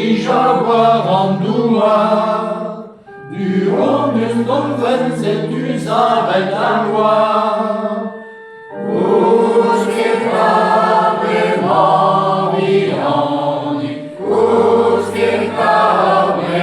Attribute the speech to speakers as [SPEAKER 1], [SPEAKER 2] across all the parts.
[SPEAKER 1] ich aber am Doua. Du honest dolphins et tu s'arrêtes à moi. Us que cabe Mariani, us que cabe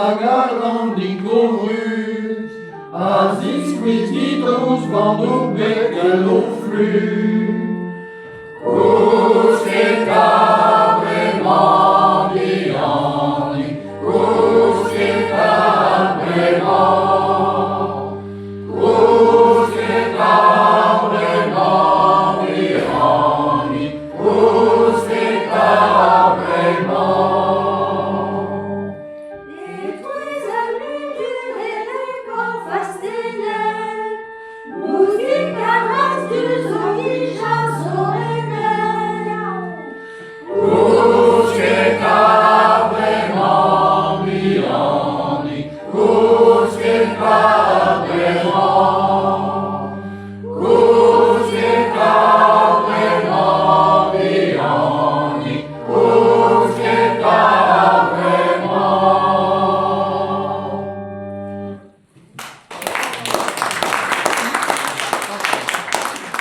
[SPEAKER 1] Agarrandicorus, asis quisitos quando becalo flu. Us que cabre Mariani, us que cabre us que cabre Mariani, us que cabre Us que